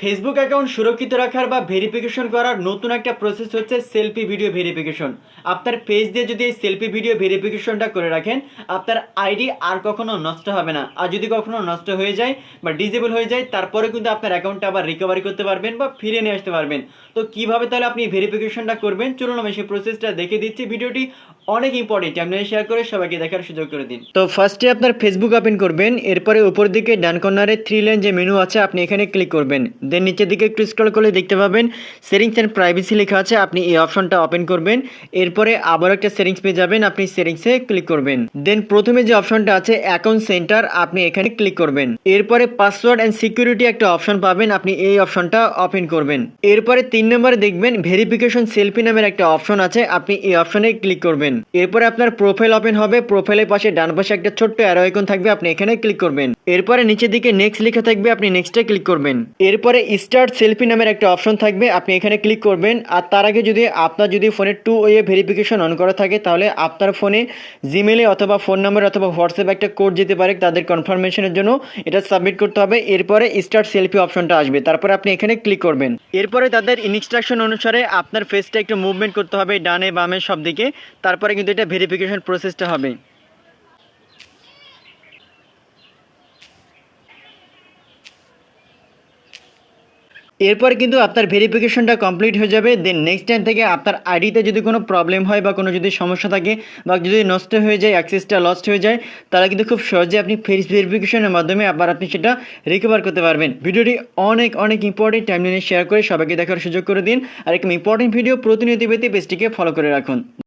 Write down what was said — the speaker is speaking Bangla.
ফেসবুক অ্যাকাউন্ট সুরক্ষিত রাখার বা ভেরিফিকেশন করার নতুন একটা প্রসেস হচ্ছে সেলফি ভিডিও ভেরিফিকেশন। আপনার পেজ দিয়ে যদি এই সেলফি ভিডিও ভেরিফিকেশনটা করে রাখেন, আপনার আইডি আর কখনো নষ্ট হবে না। আর যদি কখনো নষ্ট হয়ে যায় বা ডিজেবল হয়ে যায়, তারপরে কিন্তু আপনার অ্যাকাউন্টটা আবার রিকভারি করতে পারবেন বা ফিরে নিয়ে আসতে পারবেন। তো কিভাবে তাহলে আপনি ভেরিফিকেশনটা করবেন, চলুন আমি সেই প্রসেসটা দেখে দিচ্ছি। ভিডিওটি অনেক ইম্পর্টেন্ট, আপনি শেয়ার করে সবাইকে দেখার সুযোগ করে দিন। তো ফার্স্টে আপনার ফেসবুক ওপেন করবেন, এরপরে উপর দিকে ডান কর্নারে 3 লাইন যে মেনু আছে আপনি এখানে ক্লিক করবেন। দেন নিচের দিকে একটু স্ক্রল করলে দেখতে পাবেন সেটিংস অ্যান্ড প্রাইভেসি লেখা আছে, আপনি এই অপশনটা ওপেন করবেন। এরপরে আবার একটা সেটিংস পেয়ে যাবেন, আপনি সেটিংসে ক্লিক করবেন। দেন প্রথমে যে অপশনটা আছে অ্যাকাউন্ট সেন্টার, আপনি এখানে ক্লিক করবেন। এরপরে পাসওয়ার্ড অ্যান্ড সিকিউরিটি একটা অপশন পাবেন, আপনি এই অপশনটা ওপেন করবেন। এরপরে 3 নম্বরে দেখবেন ভেরিফিকেশন সেলফি নামের একটা অপশন আছে, আপনি এই অপশনে ক্লিক করবেন। এরপরে আপনার প্রোফাইল ওপেন হবে, প্রোফাইলের পাশে ডান পাশে একটা ছোট্ট অ্যারো আইকন থাকবে, আপনি এখানে ক্লিক করবেন। এরপরে নিচের দিকে নেক্সট লেখা থাকবে, আপনি নেক্সটে ক্লিক করবেন। এরপরে স্টার্ট সেলফি নামের একটা অপশন থাকবে, আপনি এখানে ক্লিক করবেন। আর তার আগে যদি আপনার ফোনে 2 ওয়ে ভেরিফিকেশন অন করা থাকে, তাহলে আপনার ফোনে জিমেলে অথবা ফোন নাম্বার অথবা হোয়াটসঅ্যাপে একটা কোড যেতে পারে, তাদের কনফার্মেশনের জন্য এটা সাবমিট করতে হবে। এরপরে স্টার্ট সেলফি অপশনটা আসবে, তারপরে আপনি এখানে ক্লিক করবেন। এরপরে তাদের ইনস্ট্রাকশন অনুসারে আপনার ফেসটা একটু মুভমেন্ট করতে হবে ডানে বামে সব দিকে, তারপরে কিন্তু এটা ভেরিফিকেশন প্রসেসটা হবে। এরপর কিন্তু আপনার ভেরিফিকেশনটা কমপ্লিট হয়ে যাবে। দেন নেক্সট টাইম থেকে আপনার আইডিতে যদি কোনো প্রবলেম হয় বা কোনো যদি সমস্যা থাকে বা যদি নষ্ট হয়ে যায়, অ্যাক্সেসটা লস্ট হয়ে যায়, তাহলে কিন্তু খুব সহজে আপনি ফেস ভেরিফিকেশনের মাধ্যমে আবার আপনি সেটা রিকভার করতে পারবেন। ভিডিওটি অনেক অনেক ইম্পর্টেন্ট, টাইমলাইনে শেয়ার করে সবাইকে দেখার সুযোগ করে দিন। আর এরকম ইম্পর্টেন্ট ভিডিও প্রতিনিয়ত পেতে পেজটিকে ফলো করে রাখুন।